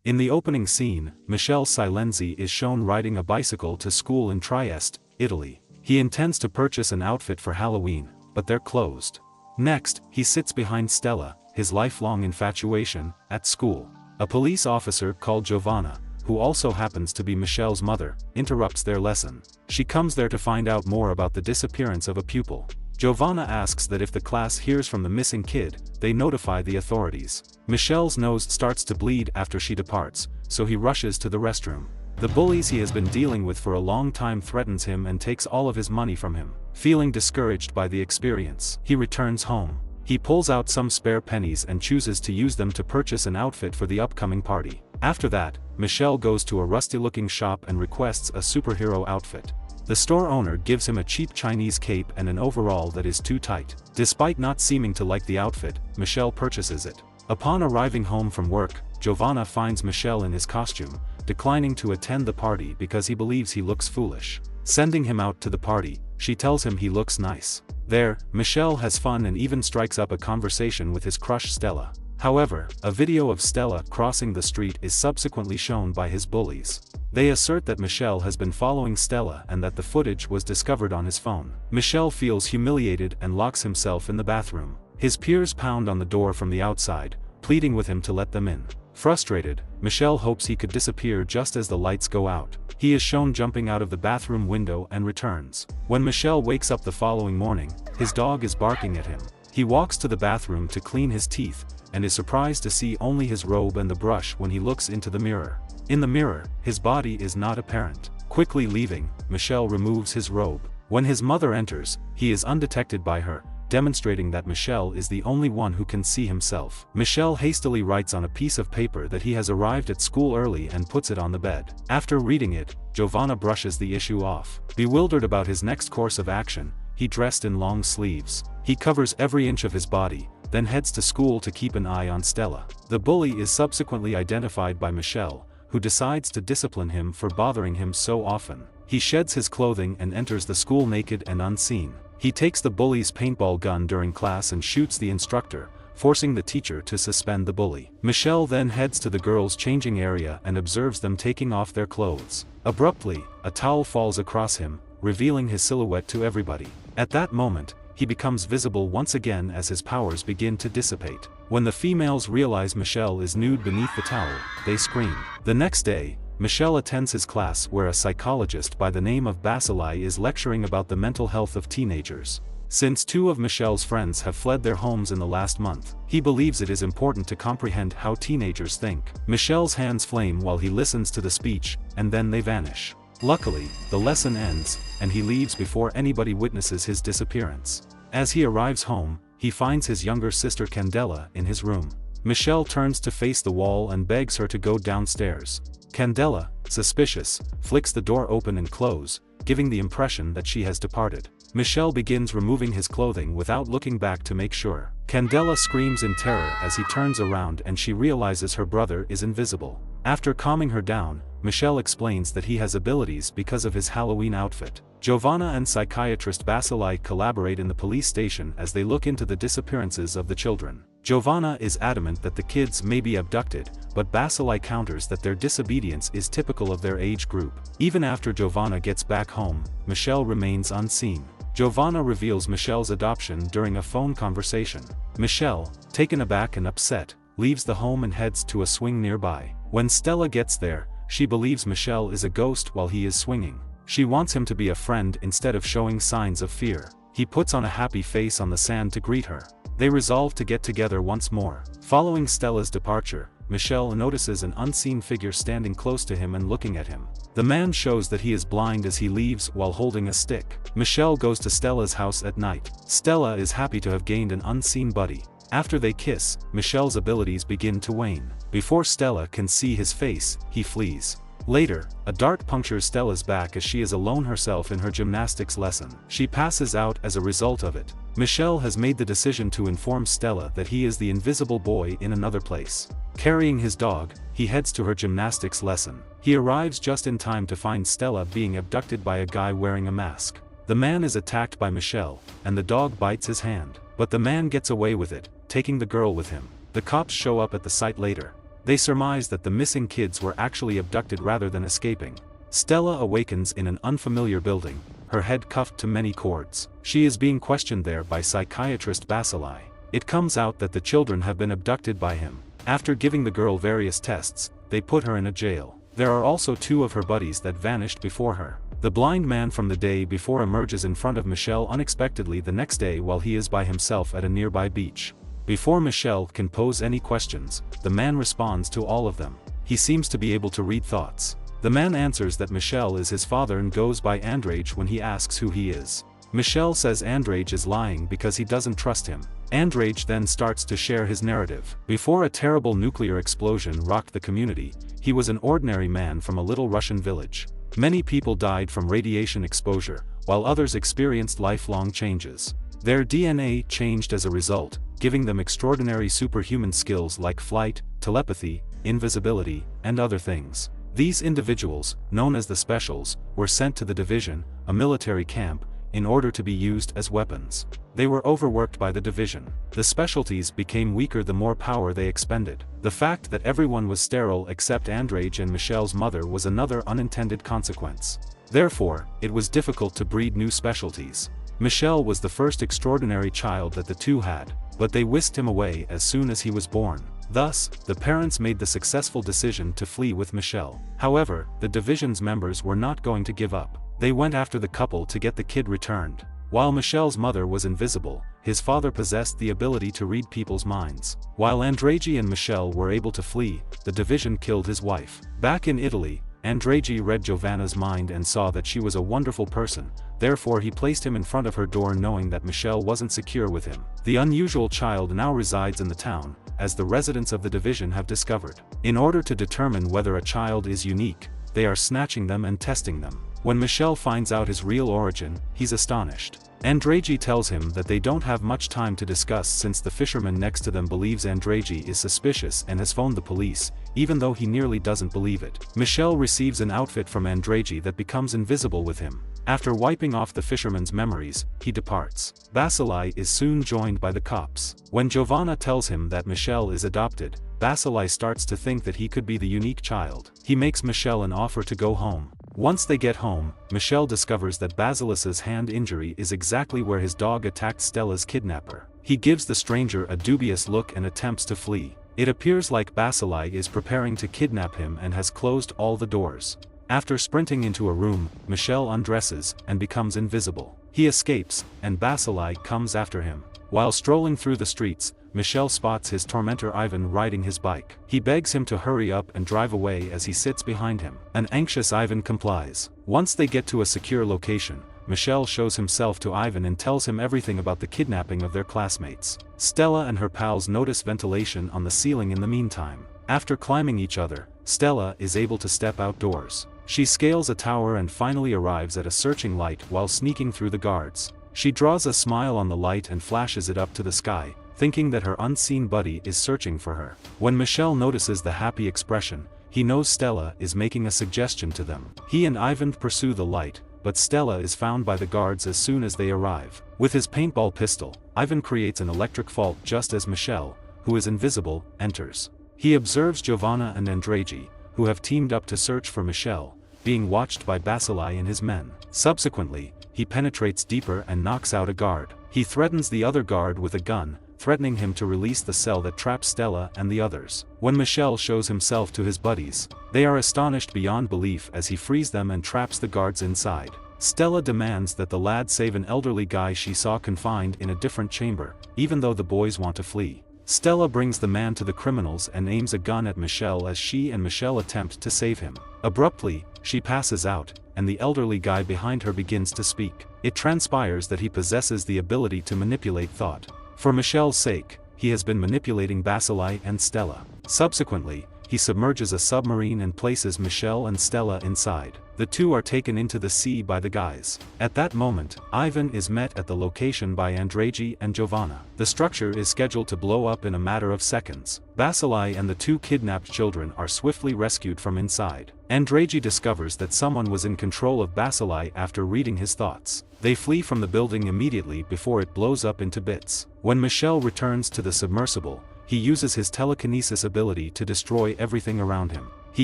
In the opening scene, Michele Silenzi is shown riding a bicycle to school in Trieste, Italy. He intends to purchase an outfit for Halloween, but they're closed. Next, he sits behind Stella, his lifelong infatuation, at school. A police officer called Giovanna, who also happens to be Michele's mother, interrupts their lesson. She comes there to find out more about the disappearance of a pupil. Giovanna asks that if the class hears from the missing kid, they notify the authorities. Michele's nose starts to bleed after she departs, so he rushes to the restroom. The bullies he has been dealing with for a long time threatens him and takes all of his money from him. Feeling discouraged by the experience, he returns home. He pulls out some spare pennies and chooses to use them to purchase an outfit for the upcoming party. After that, Michele goes to a rusty-looking shop and requests a superhero outfit. The store owner gives him a cheap Chinese cape and an overall that is too tight. Despite not seeming to like the outfit, Michele purchases it. Upon arriving home from work, Giovanna finds Michele in his costume, declining to attend the party because he believes he looks foolish. Sending him out to the party, she tells him he looks nice. There, Michele has fun and even strikes up a conversation with his crush Stella. However, a video of Stella crossing the street is subsequently shown by his bullies. They assert that Michele has been following Stella and that the footage was discovered on his phone. Michele feels humiliated and locks himself in the bathroom. His peers pound on the door from the outside, pleading with him to let them in. Frustrated, Michele hopes he could disappear just as the lights go out. He is shown jumping out of the bathroom window and returns. When Michele wakes up the following morning, his dog is barking at him. He walks to the bathroom to clean his teeth, and is surprised to see only his robe and the brush when he looks into the mirror. In the mirror, his body is not apparent. Quickly leaving, Michele removes his robe. When his mother enters, he is undetected by her, demonstrating that Michele is the only one who can see himself. Michele hastily writes on a piece of paper that he has arrived at school early and puts it on the bed. After reading it, Giovanna brushes the issue off. Bewildered about his next course of action, he dressed in long sleeves. He covers every inch of his body, then heads to school to keep an eye on Stella. The bully is subsequently identified by Michele, who decides to discipline him for bothering him so often. He sheds his clothing and enters the school naked and unseen. He takes the bully's paintball gun during class and shoots the instructor, forcing the teacher to suspend the bully. Michele then heads to the girls' changing area and observes them taking off their clothes. Abruptly, a towel falls across him, revealing his silhouette to everybody. At that moment, he becomes visible once again as his powers begin to dissipate. When the females realize Michele is nude beneath the towel, they scream. The next day, Michele attends his class where a psychologist by the name of Basilai is lecturing about the mental health of teenagers. Since two of Michele's friends have fled their homes in the last month, he believes it is important to comprehend how teenagers think. Michele's hands flame while he listens to the speech, and then they vanish. Luckily, the lesson ends, and he leaves before anybody witnesses his disappearance. As he arrives home, he finds his younger sister Candela in his room. Michele turns to face the wall and begs her to go downstairs. Candela, suspicious, flicks the door open and close, giving the impression that she has departed. Michele begins removing his clothing without looking back to make sure. Candela screams in terror as he turns around and she realizes her brother is invisible. After calming her down, Michele explains that he has abilities because of his Halloween outfit. Giovanna and psychiatrist Basilai collaborate in the police station as they look into the disappearances of the children. Giovanna is adamant that the kids may be abducted, but Basilai counters that their disobedience is typical of their age group. Even after Giovanna gets back home, Michele remains unseen. Giovanna reveals Michele's adoption during a phone conversation. Michele, taken aback and upset, leaves the home and heads to a swing nearby. When Stella gets there, she believes Michele is a ghost while he is swinging. She wants him to be a friend instead of showing signs of fear. He puts on a happy face on the sand to greet her. They resolve to get together once more. Following Stella's departure, Michele notices an unseen figure standing close to him and looking at him. The man shows that he is blind as he leaves while holding a stick. Michele goes to Stella's house at night. Stella is happy to have gained an unseen buddy. After they kiss, Michele's abilities begin to wane. Before Stella can see his face, he flees. Later, a dart punctures Stella's back as she is alone herself in her gymnastics lesson. She passes out as a result of it. Michele has made the decision to inform Stella that he is the invisible boy in another place. Carrying his dog, he heads to her gymnastics lesson. He arrives just in time to find Stella being abducted by a guy wearing a mask. The man is attacked by Michele, and the dog bites his hand. But the man gets away with it, taking the girl with him. The cops show up at the site later. They surmise that the missing kids were actually abducted rather than escaping. Stella awakens in an unfamiliar building, her head cuffed to many cords. She is being questioned there by psychiatrist Basilai. It comes out that the children have been abducted by him. After giving the girl various tests, they put her in a jail. There are also 2 of her buddies that vanished before her. The blind man from the day before emerges in front of Michelle unexpectedly the next day while he is by himself at a nearby beach. Before Michelle can pose any questions, the man responds to all of them. He seems to be able to read thoughts. The man answers that Michelle is his father and goes by Andrage when he asks who he is. Michelle says Andrage is lying because he doesn't trust him. Andrage then starts to share his narrative. Before a terrible nuclear explosion rocked the community, he was an ordinary man from a little Russian village. Many people died from radiation exposure, while others experienced lifelong changes. Their DNA changed as a result, giving them extraordinary superhuman skills like flight, telepathy, invisibility, and other things. These individuals, known as the Specials, were sent to the Division, a military camp, in order to be used as weapons. They were overworked by the Division. The specialties became weaker the more power they expended. The fact that everyone was sterile except Andrage and Michelle's mother was another unintended consequence. Therefore, it was difficult to breed new specialties. Michelle was the first extraordinary child that the 2 had, but they whisked him away as soon as he was born. Thus, the parents made the successful decision to flee with Michelle. However, the Division's members were not going to give up. They went after the couple to get the kid returned. While Michelle's mother was invisible, his father possessed the ability to read people's minds. While Andrage and Michelle were able to flee, the Division killed his wife. Back in Italy, Andrage read Giovanna's mind and saw that she was a wonderful person, therefore he placed him in front of her door knowing that Michelle wasn't secure with him. The unusual child now resides in the town, as the residents of the Division have discovered. In order to determine whether a child is unique, they are snatching them and testing them. When Michelle finds out his real origin, he's astonished. Andrage tells him that they don't have much time to discuss since the fisherman next to them believes Andrage is suspicious and has phoned the police, even though he nearly doesn't believe it. Michelle receives an outfit from Andrage that becomes invisible with him. After wiping off the fisherman's memories, he departs. Basilai is soon joined by the cops. When Giovanna tells him that Michelle is adopted, Basilai starts to think that he could be the unique child. He makes Michelle an offer to go home. Once they get home, Michelle discovers that Basilis's hand injury is exactly where his dog attacked Stella's kidnapper. He gives the stranger a dubious look and attempts to flee. It appears like Basilai is preparing to kidnap him and has closed all the doors. After sprinting into a room, Michelle undresses and becomes invisible. He escapes, and Basilai comes after him. While strolling through the streets, Michelle spots his tormentor Ivan riding his bike. He begs him to hurry up and drive away as he sits behind him. An anxious Ivan complies. Once they get to a secure location, Michelle shows himself to Ivan and tells him everything about the kidnapping of their classmates. Stella and her pals notice ventilation on the ceiling in the meantime. After climbing each other, Stella is able to step outdoors. She scales a tower and finally arrives at a searching light while sneaking through the guards. She draws a smile on the light and flashes it up to the sky, thinking that her unseen buddy is searching for her. When Michelle notices the happy expression, he knows Stella is making a suggestion to them. He and Ivan pursue the light, but Stella is found by the guards as soon as they arrive. With his paintball pistol, Ivan creates an electric fault just as Michelle, who is invisible, enters. He observes Giovanna and Andrage, who have teamed up to search for Michelle, being watched by Basilai and his men. Subsequently, he penetrates deeper and knocks out a guard. He threatens the other guard with a gun, threatening him to release the cell that traps Stella and the others. When Michelle shows himself to his buddies, they are astonished beyond belief as he frees them and traps the guards inside. Stella demands that the lad save an elderly guy she saw confined in a different chamber, even though the boys want to flee. Stella brings the man to the criminals and aims a gun at Michelle as she and Michelle attempt to save him. Abruptly, she passes out, and the elderly guy behind her begins to speak. It transpires that he possesses the ability to manipulate thought. For Michelle's sake, he has been manipulating Basilai and Stella. Subsequently, he submerges a submarine and places Michelle and Stella inside. The two are taken into the sea by the guys. At that moment, Ivan is met at the location by Andrage and Giovanna. The structure is scheduled to blow up in a matter of seconds. Basilai and the two kidnapped children are swiftly rescued from inside. Andrage discovers that someone was in control of Basilai after reading his thoughts. They flee from the building immediately before it blows up into bits. When Michelle returns to the submersible, he uses his telekinesis ability to destroy everything around him. He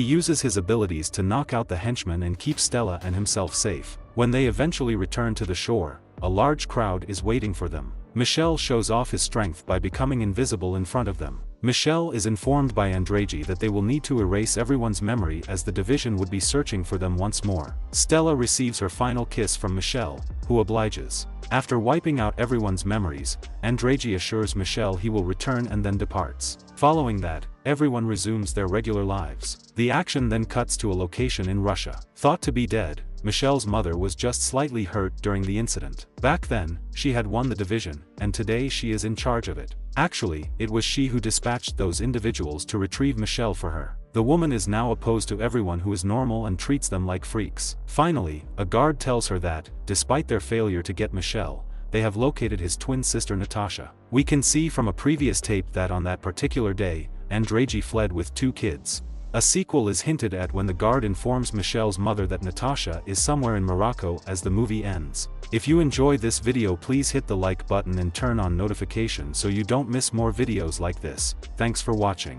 uses his abilities to knock out the henchmen and keep Stella and himself safe. When they eventually return to the shore, a large crowd is waiting for them. Michel shows off his strength by becoming invisible in front of them. Michel is informed by Andreji that they will need to erase everyone's memory as the division would be searching for them once more. Stella receives her final kiss from Michel, who obliges. After wiping out everyone's memories, Andreji assures Michel he will return and then departs. Following that, everyone resumes their regular lives. The action then cuts to a location in Russia. Thought to be dead, Michel's mother was just slightly hurt during the incident. Back then, she had won the division, and today she is in charge of it. Actually, it was she who dispatched those individuals to retrieve Michel for her. The woman is now opposed to everyone who is normal and treats them like freaks. Finally, a guard tells her that, despite their failure to get Michel, they have located his twin sister Natasha. We can see from a previous tape that on that particular day, Andreji fled with 2 kids. A sequel is hinted at when the guard informs Michel's mother that Natasha is somewhere in Morocco as the movie ends. If you enjoy this video, please hit the like button and turn on notifications so you don't miss more videos like this. Thanks for watching.